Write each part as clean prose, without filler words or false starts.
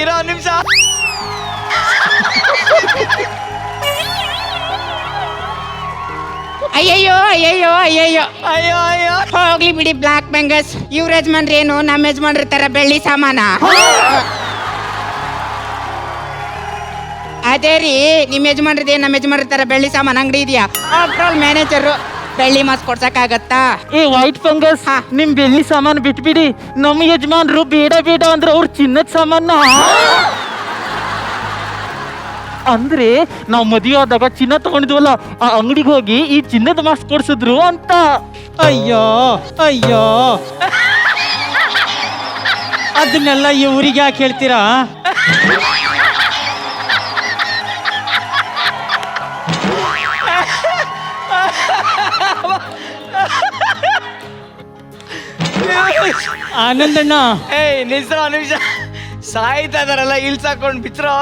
ಇರೋ ನಿಮಿಷ. ಅಯ್ಯಯ್ಯೋ ಅಯ್ಯಯ್ಯೋ ಅಯ್ಯಯ್ಯೋ ಅಯ್ಯೋ ಅಯ್ಯೋ ಹೋಗ್ಲಿ ಬಿಡಿ ಬ್ಲಾಕ್ ಬೆಂಗಸ್. ಇವ್ರ ಯಜಮಾನ್ರಿ ಏನು ನಮ್ಮ ಯಜಮಾನ್ರ ತರ ಬೆಳ್ಳಿ ಸಾಮಾನ? ಅದೇ ರೀ, ನಿಮ್ಮ ಯಜಮಾನ್ರದೇ ನಮ್ಮ ಯಜಮಾನ್ರ ತರ ಬೆಳ್ಳಿ ಸಾಮಾನು ಅಂಗಡಿ ಇದೆಯಾ? ಆಫ್ಟರ್ ಆಲ್ ಮ್ಯಾನೇಜರು ಬೆಳ್ಳಿ ಮಾಸ್ ಕೊಡ್ಸಕ್ಕಾಗತ್ತಾ? ಏ ವೈಟ್ ಫಂಗಸ್, ನಿಮ್ ಬೆಳ್ಳಿ ಸಾಮಾನು ಬಿಟ್ಬಿಡಿ. ನಮ್ಮ ಯಜಮಾನ್ರು ಬೇಡ ಬೇಡ ಅಂದ್ರೆ ಅವ್ರ ಚಿನ್ನದ ಸಾಮಾನ. ಅಂದ್ರೆ ನಾವು ಮದುವೆ ಆದಾಗ ಚಿನ್ನ ತಗೊಂಡಿದ್ವಲ್ಲ, ಆ ಅಂಗಡಿಗೆ ಹೋಗಿ ಈ ಚಿನ್ನದ ಮಾಸ್ಕ್ ಕೊಡ್ಸಿದ್ರು ಅಂತ. ಅಯ್ಯೋ ಅಯ್ಯೋ, ಅದನ್ನೆಲ್ಲ ಇವ್ರಿಗೆ ಯಾಕೆ ಹೇಳ್ತೀರಾ? ಆನಂದಣ್ಣ, ಏಯ್ ನಿಲ್ಸ್ರೋ ನಿಮಿಷ. ಸಾಯ್ತಾ ಇದಾರಲ್ಲ, ಇಳ್ಸಾಕೊಂಡ್ ಬಿಚ್ರೋ.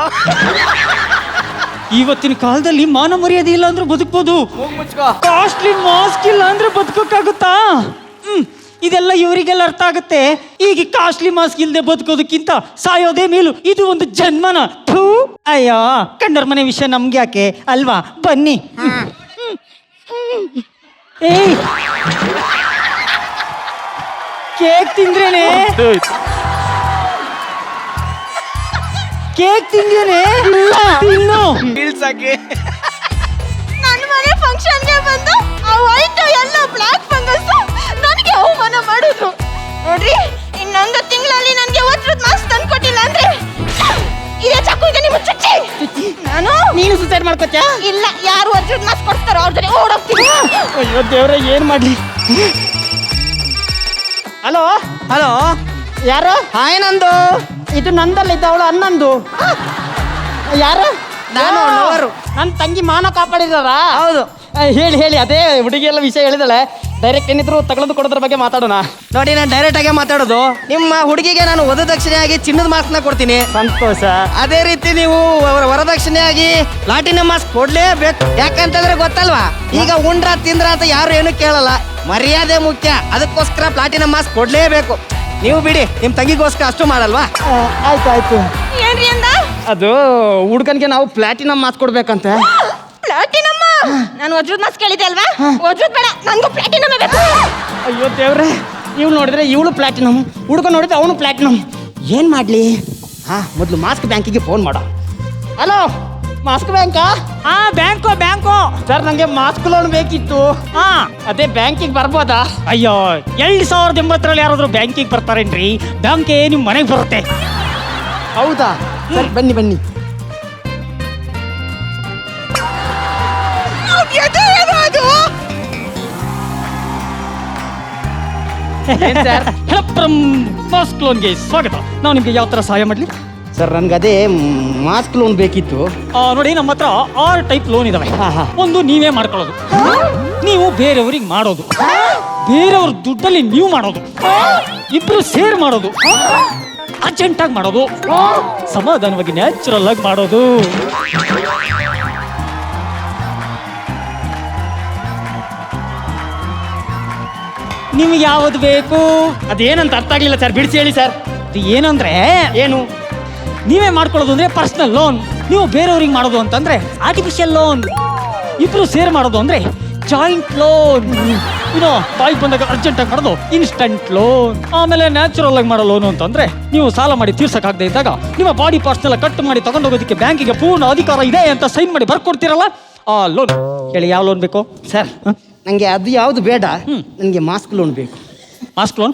ಇವತ್ತಿನ ಕಾಲದಲ್ಲಿ ಮಾನ ಮರ್ಯಾದೆ ಇಲ್ಲ ಅಂದ್ರೆ ಬದುಕ್ಬೋದು, ಮೂಗ್ ಮುಚ್ಕೋ. ಕಾಸ್ಟ್ಲಿ ಮಾಸ್ಕ್ ಇಲ್ಲ ಅಂದ್ರೆ ಬದುಕೋಕ್ಕಾಗುತ್ತಾ? ಇದೆಲ್ಲ ಇವರಿಗೆಲ್ಲ ಅರ್ಥ ಆಗುತ್ತೆ. ಈಗ ಕಾಸ್ಟ್ಲಿ ಮಾಸ್ಕ್ ಇಲ್ಲದೆ ಬದುಕೋದಕ್ಕಿಂತ ಸಾಯೋದೇ ಮೇಲು. ಇದು ಒಂದು ಜನ್ಮನ. ಥೂ, ಅಯ್ಯೋ, ಕಂಡರ್ ಮನೆ ವಿಷಯ ನಮ್ಗೆ ಯಾಕೆ ಅಲ್ವಾ? ಬನ್ನಿ. ಏಯ್, ಕೇಕ್ ತಿಂದ್ರೇನೆ? ಕೇಕ್ ತಿಂದೇನೆ? ತಿನ್ನು. ಇಳ್ಸಕ್ಕೆ ನನ್ನ ಮನೆ ಫಂಕ್ಷನ್ಗೆ ಬಂದು ಆ ವೈಟ್ ಎಲ್ಲ ಬ್ಲಾಕ್ ಫಂಗಸ್ ನನಗೆ ಅವಮಾನ ಮಾಡುದು ನೋಡ್ರಿ. ಇನ್ನೊಂದು ತಿಂಗಳಲ್ಲಿ ನನಗೆ ವಜ್ರದ ಮಾಸ್ಕ್ ತಂದ್ಕೊಟ್ಟಿಲ್ಲ ಅಂದ್ರೆ ಇದೇ ಚಾಕುಗೆ ನಿಮ್ಮ ಚುಚ್ಚಿ ನೀನು ಸುಸೈಡ್ ಮಾಡ್ಕೋತ್ಯಾ? ಇಲ್ಲ, ಯಾರು ವಜ್ರದ ಮಾಸ್ಕ್ ಕೊಡ್ತಾರೋ ಅವ್ರ ಜೊತೆ ಓಡೋಗ್ತೀನಿ. ಅಯ್ಯೋ ದೇವ್ರೆ, ಏನ್ ಮಾಡ್ಲಿ? ಹಲೋ ಹಲೋ, ಯಾರು? ಹಾಯ್, ನಂದು ಇದು ನಂದಲ್ಲ, ಇದು ಅವಳು ಅನ್ನಂದು. ಯಾರು? ನಾನು ಲವರು. ನನ್ನ ತಂಗಿ ಮಾನ ಕಾಪಾಡಿದಾರ? ಹೌದು. ಹೇಳಿ ಹೇಳಿ, ಅದೇ ಹುಡುಗಿ ಎಲ್ಲ ವಿಷಯ ಹೇಳಿದಾಳೆ. ಡೈರೆಕ್ಟ್ ಏನಿದ್ರು ತಗೊಳ್ಳೋದು ಕೊಡೋದ್ರ ಬಗ್ಗೆ ಮಾತಾಡೋಣ. ನೋಡಿ, ನಾನು ಡೈರೆಕ್ಟ್ ಆಗೇ ಮಾತಾಡೋದು. ನಿಮ್ಮ ಹುಡುಗಿಗೆ ನಾನು ವರದಕ್ಷಿಣೆಯಾಗಿ ಚಿನ್ನದ ಮಾಸ್ಕ್ ನ ಕೊಡ್ತೀನಿ. ಸಂತೋಷ. ಅದೇ ರೀತಿ ನೀವು ವರದಕ್ಷಿಣೆಯಾಗಿ ಪ್ಲಾಟಿನಂ ಮಾಸ್ಕ್ ಕೊಡ್ಲೇಬೇಕು. ಯಾಕಂತಂದ್ರೆ ಗೊತ್ತಲ್ವಾ, ಈಗ ಉಂಡ್ರ ತಿಂದ್ರ ಅಂತ ಯಾರು ಏನು ಕೇಳಲ್ಲ. ಮರ್ಯಾದೆ ಮುಖ್ಯ, ಅದಕ್ಕೋಸ್ಕರ ಪ್ಲಾಟಿನಂ ಮಾಸ್ಕ್ ಕೊಡ್ಲೇಬೇಕು. ನೀವು ಬಿಡಿ, ನಿಮ್ ತಂಗಿಗೋಸ್ಕರ ಅಷ್ಟು ಮಾಡಲ್ವಾ? ಆಯ್ತು ಆಯ್ತು. ಏನ್ರಿ ಅಂದ? ಅದು ಹುಡ್ಗನ್ಗೆ ನಾವು ಪ್ಲಾಟಿನಂ ಮಾಸ್ಕ್ ಕೊಡ್ಬೇಕಂತೆ. ಪ್ಲಾಟಿನಮ್ಮ? ನಾನು ವಜ್ರದ ಮಾಸ್ಕ್ ಕೇಳಿದೆ ಅಲ್ವಾ? ವಜ್ರದ ಬೇಡ, ನನಗೂ ಪ್ಲಾಟಿನಮ್ ಬೇಕು. ಅಯ್ಯೋ ದೇವ್ರೆ, ಇವ್ಳು ನೋಡಿದ್ರೆ ಇವಳು ಪ್ಲಾಟಿನಮ್, ಹುಡುಗ ನೋಡಿದ್ರೆ ಅವನು ಪ್ಲಾಟಿನಮ್. ಏನ್ ಮಾಡ್ಲಿ? ಮೊದಲು ಮಾಸ್ಕ್ ಬ್ಯಾಂಕಿಗೆ ಫೋನ್ ಮಾಡ. ಹಲೋ, ಮಾಸ್ಕ್ ಬ್ಯಾಂಕಾ? ಬ್ಯಾಂಕು ಸರ್, ನಂಗೆ ಮಾಸ್ಕ್ ಲೋನ್ ಬೇಕಿತ್ತು. ಅದೇ ಬ್ಯಾಂಕಿಗೆ ಬರ್ಬೋದಾ? ಅಯ್ಯೋ, 2080 ಯಾರಾದ್ರೂ ಬ್ಯಾಂಕಿಗೆ ಬರ್ತಾರೇನ್ರಿ? ಬ್ಯಾಂಕೇ ನಿಮ್ ಮನೆಗೆ ಬರುತ್ತೆ. ಹೌದಾ? ಸರಿ, ಬನ್ನಿ ಬನ್ನಿ. ಮಾಸ್ಕ್ ಲೋನ್ಗೆ ಸ್ವಾಗತ. ನಾವು ನಿಮ್ಗೆ ಯಾವ ತರ ಸಹಾಯ ಮಾಡ್ಲಿ? ಸರ್, ನನ್ಗೆ ಅದೇ ಮಾಸ್ಕ್ ಲೋನ್ ಬೇಕಿತ್ತು. ನೋಡಿ, ನಮ್ಮ ಹತ್ರ 6 ಟೈಪ್ ಲೋನ್ ಇದಾವೆ. ಒಂದು ನೀವೇ ಮಾಡ್ಕೊಳ್ಳೋದು, ನೀವು ಬೇರೆಯವ್ರಿಗೆ ಮಾಡೋದು, ಬೇರೆಯವ್ರ ದುಡ್ಡಲ್ಲಿ ನೀವು ಮಾಡೋದು, ಇಬ್ರು ಸೇರ್ ಮಾಡೋದು, ಅರ್ಜೆಂಟ್ ಆಗಿ ಮಾಡೋದು, ಸಮಾಧಾನವಾಗಿ ನ್ಯಾಚುರಲ್ ಆಗಿ ಮಾಡೋದು. ನಿಮ್ಗೆ ಯಾವ್ದು ಬೇಕು? ಅದೇನಂತ ಅರ್ಥ ಆಗ್ಲಿಲ್ಲ ಸರ್, ಬಿಡಿಸಿ ಹೇಳಿ ಸರ್. ಅದು ಏನಂದ್ರೆ, ಏನು ನೀವೇ ಮಾಡ್ಕೊಳ್ಳೋದು ಅಂದ್ರೆ ಪರ್ಸನಲ್ ಲೋನ್, ನೀವು ಬೇರೆಯವ್ರಿಗೆ ಮಾಡೋದು ಅಂತಂದ್ರೆ ಆರ್ಟಿಫಿಷಿಯಲ್ ಲೋನ್, ಇಬ್ರು ಸೇರ್ ಮಾಡೋದು ಅಂದ್ರೆ ಜಾಯಿಂಟ್ ಲೋನ್, ಇನ್ನು ಬಾಯಿಗೆ ಬಂದಾಗ ಅರ್ಜೆಂಟ್ ಆಗಿ ಮಾಡೋದು ಇನ್ಸ್ಟಂಟ್ ಲೋನ್. ಆಮೇಲೆ ನ್ಯಾಚುರಲ್ ಆಗಿ ಮಾಡೋ ಲೋನು ಅಂತಂದ್ರೆ ನೀವು ಸಾಲ ಮಾಡಿ ತೀರ್ಸಕ್ಕಾಗದೆ ಇದ್ದಾಗ ನಿಮ್ಮ ಬಾಡಿ ಪಾರ್ಟ್ಸ್ ಎಲ್ಲ ಕಟ್ ಮಾಡಿ ತಗೊಂಡೋಗೋದಕ್ಕೆ ಬ್ಯಾಂಕಿಗೆ ಪೂರ್ಣ ಅಧಿಕಾರ ಇದೆ ಅಂತ ಸೈನ್ ಮಾಡಿ ಬರ್ಕೊಡ್ತೀರಲ್ಲ, ಆ ಲೋನ್. ಹೇಳಿ, ಯಾವ ಲೋನ್ ಬೇಕು ಸರ್? ನನಗೆ ಅದು ಯಾವುದು ಬೇಡ, ನನಗೆ ಮಾಸ್ಕ್ ಲೋನ್ ಬೇಕು. Mask loan?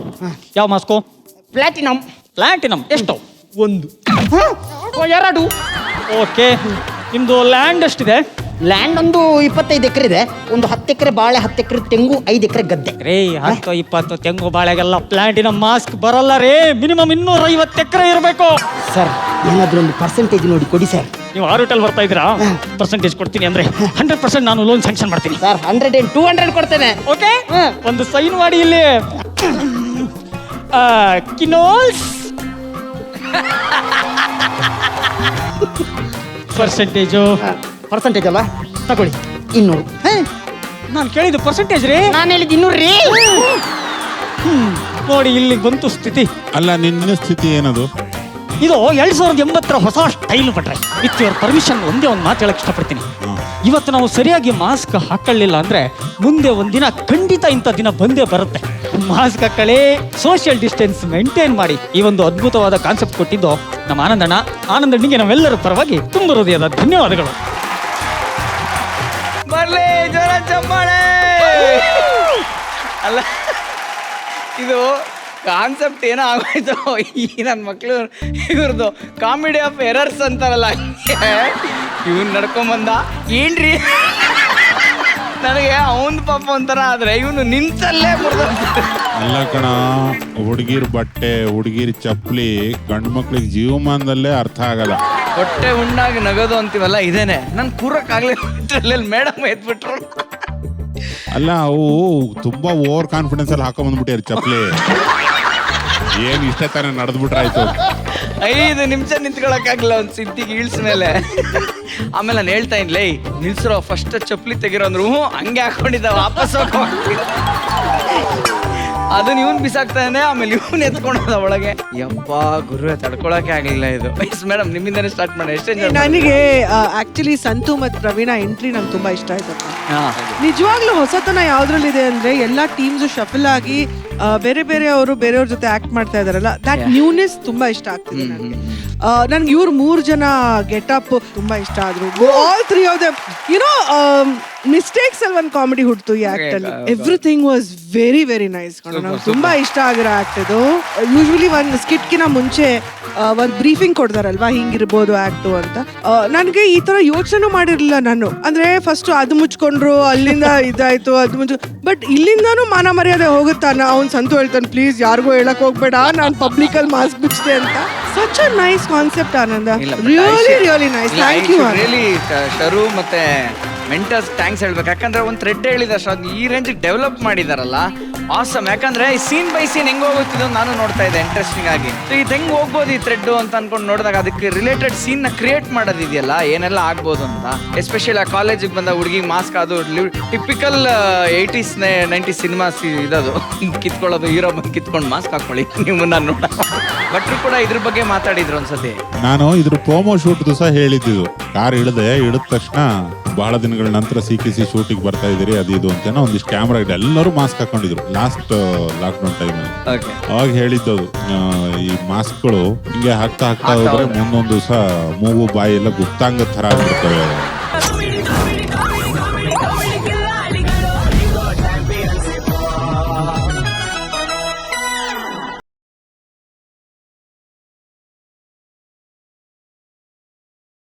ಯಾವ ಮಾಸ್ಕು? ಪ್ಲಾಟಿನಮ್. ಪ್ಲಾಟಿನಮ್ ಎಷ್ಟು? 1. 2. ಓಕೆ, ನಿಮ್ದು ಲ್ಯಾಂಡ್ ಎಷ್ಟಿದೆ? ಲ್ಯಾಂಡ್ ಒಂದು 25 ಎಕರೆ ಇದೆ. ಒಂದು 10 ಎಕರೆ ಬಾಳೆ, 10 ಎಕರೆ ತೆಂಗು, 5 ಎಕರೆ ಗದ್ದೆ. ರೇ, 10, 20 ತೆಂಗು ಬಾಳೆಗೆಲ್ಲ ಪ್ಲಾಟಿನಮ್ ಮಾಸ್ಕ್ ಬರಲ್ಲ ರೇ. ಮಿನಿಮಮ್ 250 ಎಕರೆ ಇರಬೇಕು. ಸರ್, ಏನಾದರೂ ಒಂದು ಪರ್ಸೆಂಟೇಜ್ ನೋಡಿ ಕೊಡಿ ಸರ್. ನೀವು ಆರುಟಲ್ಲಿ ಬರ್ತಾ ಇದ್ದೀರಾ? ಪರ್ಸೆಂಟೇಜ್ ಕೊಡ್ತೀನಿ ಅಂದ್ರೆ 100% ನಾನು ಲೋನ್ ಸ್ಯಾಂಕ್ಷನ್ ಮಾಡ್ತೀನಿ ಸರ್. 100 and 200 ಕೊಡ್ತೇನೆ. ಓಕೆ, ಒಂದು ಸೈನ್ ಮಾಡಿ ಇಲ್ಲಿ. ಕಿನೋಲ್ಸ್ ಪರ್ಸೆಂಟೇಜ್ ಅಲ್ಲ, ತಗೊಳ್ಳಿ 200. ನಾನು ಕೇಳಿದ್ದು ಪರ್ಸೆಂಟೇಜ್ ರೀ. ನಾನು ಹೇಳಿದ್ದು 200 ರೀ. ನೋಡಿ, ಇಲ್ಲಿ ಬಂತು ಸ್ಥಿತಿ. ಅಲ್ಲ, ನಿನ್ನ ಸ್ಥಿತಿ ಏನದು? ಇದು 2080 ಹೊಸ ಸ್ಟೈಲ್ ಭಟ್ರೆ. ವಿತ್ ಯುವರ್ ಪರ್ಮಿಷನ್ ಒಂದೇ ಒಂದು ಮಾತು ಹೇಳಕ್ ಇಷ್ಟಪಡ್ತೀನಿ. ಇವತ್ತು ನಾವು ಸರಿಯಾಗಿ ಮಾಸ್ಕ್ ಹಾಕೊಳ್ಳಿಲ್ಲ ಅಂದ್ರೆ ಮುಂದೆ ಒಂದಿನ ಖಂಡಿತ ಇಂಥ ದಿನ ಬಂದೇ ಬರುತ್ತೆ. ಮಾಸ್ಕ್ ಹಾಕೊಳ್ಳಿ, ಸೋಷಿಯಲ್ ಡಿಸ್ಟೆನ್ಸ್ ಮೇಂಟೈನ್ ಮಾಡಿ. ಈ ಒಂದು ಅದ್ಭುತವಾದ ಕಾನ್ಸೆಪ್ಟ್ ಕೊಟ್ಟಿದ್ದು ನಮ್ಮ ಆನಂದಣ್ಣಿಗೆ ನಾವೆಲ್ಲರ ಪರವಾಗಿ ತುಂಬ ಹೃದಯದ ಧನ್ಯವಾದಗಳು. ಬರ್ಲಿ ಜೋರ ಚಪ್ಪಾಳೆ. ಅಲ್ಲ, ಇದು ಕಾನ್ಸೆಪ್ಟ್ ಏನೋ ಆಗೋಯ್ತು. ಈ ನನ್ನ ಮಕ್ಳು ಇವ್ರದ್ದು ಕಾಮಿಡಿ ಆಫ್ ಎರರ್ಸ್ ಅಂತಾರಲ್ಲ, ಇವನ್ ನಡ್ಕೊಂಬಂದ ಏನ್ರಿ ನನಗೆ ಅವನ್ ಪಾಪ ಒಂಥರ ಆದ್ರೆ ಇವನು ನಿಂತಲ್ಲೇ ಅಲ್ಲ ಕಣ, ಹುಡುಗಿರ್ ಬಟ್ಟೆ, ಹುಡುಗಿರ್ ಚಪ್ಪಲಿ ಗಂಡು ಮಕ್ಳಿಗೆ ಜೀವಮಾನದಲ್ಲೇ ಅರ್ಥ ಆಗಲ್ಲ. ಹೊಟ್ಟೆ ಉಂಡಾಗಿ ನಗೋದು ಅಂತೀವಲ್ಲ, ಇದೇನೆ ನನ್ ಕೂರಕ್ಕಾಗ್ಲಿ ಮೇಡಮ್ ಎದ್ಬಿಟ್ರು. ಅಲ್ಲ, ಅವು ತುಂಬಾ ಓವರ್ ಕಾನ್ಫಿಡೆನ್ಸ್ ಅಲ್ಲಿ ಹಾಕೊಂಡ್ ಬಂದ್ಬಿಟ್ಟಿರಿ ಚಪ್ಪಲಿ. ಏನ್ ಇಷ್ಟ ತಾನೇ ನಡೆದ್ಬಿಟ್ರಾಯ್ತು. 5 ನಿಮಿಷ ನಿಂತ್ಕೊಳಕ್ಕಾಗಲ್ಲ ಒಂದ್ ಸಿದ್ಧಿಗೆ ಇಳ್ಸ್ ಮೇಲೆ. ಆಮೇಲೆ ನಾನು ಹೇಳ್ತಾ ಇನ್ಲೇ, ನಿಲ್ಸ್ರೋ ಫಸ್ಟ್ ಚಪ್ಪಲಿ ತೆಗಿರೋ ಅಂದ್ರು ಹಂಗೆ ಹಾಕೊಂಡಿದ್ದ ವಾಪಸ್ ಹೋಗ್ತೀನಿ. ಅದನ್ನ ಇವನ್ ಬಿಸಾಕ್ತಾನೆ, ಆಮೇಲೆ ಇವನ್ ಎತ್ಕೊಂಡೋದ ಒಳಗೆ. ಯಪ್ಪ ಗುರು, ತಡ್ಕೊಳಕ್ಕೆ ಆಗ್ಲಿಲ್ಲ ಇದು. ಮೇಡಮ್ ನಿಮ್ಮಿಂದಾನೇ ಸ್ಟಾರ್ಟ್ ಮಾಡಿ. ಎಷ್ಟೇ ನನಗೆ ಆಕ್ಚುಲಿ ಸಂತು ಮತ್ತು ಪ್ರವೀಣ ಎಂಟ್ರಿ ನಂಗೆ ತುಂಬಾ ಇಷ್ಟ ಆಯ್ತಪ್ಪ. ನಿಜವಾಗ್ಲೂ ಹೊಸತನ ಯಾವ್ದ್ರಲ್ಲಿದೆ ಅಂದ್ರೆ ಎಲ್ಲಾ ಟೀಮ್ಸ್ ಶಫಲ್ ಆಗಿ ಬೇರೆ ಬೇರೆಯವರು ಬೇರೆಯವ್ರ ಜೊತೆ ಆಕ್ಟ್ ಮಾಡ್ತಾ ಇದಾರಲ್ಲ, ದಟ್ ನ್ಯೂನೆಸ್ ತುಂಬಾ ಇಷ್ಟ ಆಗ್ತಿದೆ ನನಗೆ. ನನ್ಗೆ ಇವ್ರು 3 ಜನ ಗೆಟಪ್ ತುಂಬಾ ಇಷ್ಟ ಆದ್ರು. All 3 of them, YONO, mistakes ಅಲ್ಲಿ ಒಂದು ಕಾಮಿಡಿ ಹುಡ್ತು ಈ ಆಕ್ಟ್ ಅಲ್ಲಿ. Everything was very very nice. ನಂಗೆ ತುಂಬಾ ಇಷ್ಟ ಆಗಿರೋ ಆಕ್ಟ್ ಇದು. ಯೂಶ್ವಲಿ ಒಂದು ಸ್ಕಿಟ್ಕಿನ ಮುಂಚೆ ಒಂದು ಬ್ರೀಫಿಂಗ್ ಕೊಡ್ತಾರಲ್ವಾ, ಹಿಂಗಿರ್ಬೋದು ಆಕ್ಟು ಅಂತ. ನನಗೆ ಈ ತರ ಯೋಚನೆ ಮಾಡಿರ್ಲಿಲ್ಲ ನಾನು. ಅಂದ್ರೆ ಫಸ್ಟ್ ಅದು ಮುಚ್ಕೊಂಡ್ರು, ಅಲ್ಲಿಂದ ಇದಾಯ್ತು, ಅದು ಬಟ್ ಇಲ್ಲಿಂದಾನು ಮಾನ ಮರ್ಯಾದೆ ಹೋಗುತ್ತಾನ. ಅವ್ನು ಸಂತು ಹೇಳ್ತಾನೆ, ಪ್ಲೀಸ್ ಯಾರಿಗೂ ಹೇಳಕ್ ಹೋಗ್ಬೇಡ, ನಾನು ಪಬ್ಲಿಕ್ ಅಲ್ಲಿ ಮಾಸ್ಕ್ ಮುಚ್ಚಿದೆ ಅಂತ. Such a nice concept Ananda. Really really nice. Thank you. Really ಶರು ಮತ್ತೆ ಮೆಂಟರ್ಸ್ ಥ್ಯಾಂಕ್ಸ್ ಹೇಳ್ಬೇಕು. ಯಾಕಂದ್ರೆ ಒಂದು ಥ್ರೆಡ್ ಹೇಳಿದಷ್ಟು ಅದು ಈ ರೇಂಜ್ ಡೆವಲಪ್ ಮಾಡಿದಾರಲ್ಲ, ಆಸಮ್. ಯಾಕಂದ್ರೆ ಈ ಸೀನ್ ಬೈ ಸೀನ್ ಹೆಂಗ್ ಹೋಗುತ್ತಿದ್ದು ನಾನು ನೋಡ್ತಾ ಇದ್ದೆ ಇಂಟ್ರೆಸ್ಟಿಂಗ್ ಆಗಿ. ಸೊ ಇದು ಹೆಂಗ್ ಹೋಗ್ಬೋದು ಈ ಥ್ರೆಡ್ ಅಂತ ಅನ್ಕೊಂಡು ನೋಡಿದಾಗ ಅದಕ್ಕೆ ರಿಲೇಟೆಡ್ ಸೀನ್ ನ ಕ್ರಿಯೇಟ್ ಮಾಡೋದಿದೆಯಲ್ಲ, ಏನೆಲ್ಲ ಆಗ್ಬೋದು ಅಂತ. ಎಸ್ಪೆಷಲಿ ಆ ಕಾಲೇಜಿಗೆ ಬಂದ ಹುಡುಗಿ ಮಾಸ್ಕ್, ಅದು ಟಿಪಿಕಲ್ 80s 90s ಸಿನಿಮಾಸ್ ಇದದು, ಕಿತ್ಕೊಳ್ಳೋದು, ಹೀರೋ ಬಂದು ಕಿತ್ಕೊಂಡು ಮಾಸ್ಕ್ ಹಾಕೊಳ್ಳಿ ನಿಮ್ಮನ್ನ ನೋಡ. ಭಟ್ರು ಕೂಡ ಇದ್ರ ಬಗ್ಗೆ ಮಾತಾಡಿದ್ರು ಒಂದ್ಸತಿ. ನಾನು ಇದ್ರ ಪ್ರೋಮೋ ಶೂಟ್ ದಿವಸ ಹೇಳಿದ್ದು, ಕಾರ್ ಇಳಿದ ತಕ್ಷಣ ಬಹಳ ದಿನಗಳ ನಂತರ CKC ಶೂಟಿಗೆ ಬರ್ತಾ ಇದೀರಿ ಅದು ಇದು ಅಂತ ಒಂದಿಷ್ಟು ಕ್ಯಾಮ್ರಾ ಇದೆ, ಎಲ್ಲರೂ ಮಾಸ್ಕ್ ಹಾಕೊಂಡಿದ್ರು ಲಾಸ್ಟ್ ಲಾಕ್ಡೌನ್ ಟೈಮಲ್ಲಿ. ಅವಾಗ ಹೇಳಿದ್ದದು, ಈ ಮಾಸ್ಕ್ಗಳು ಹಿಂಗೆ ಹಾಕ್ತಾ ಹೋದ್ರೆ ಮುಂದೊಂದು ದಿವಸ ಮೂಗು ಬಾಯಿ ಎಲ್ಲ ಗುಪ್ತಾಂಗ ತರ ಆಗ್ಬಿಡ್ತವೆ.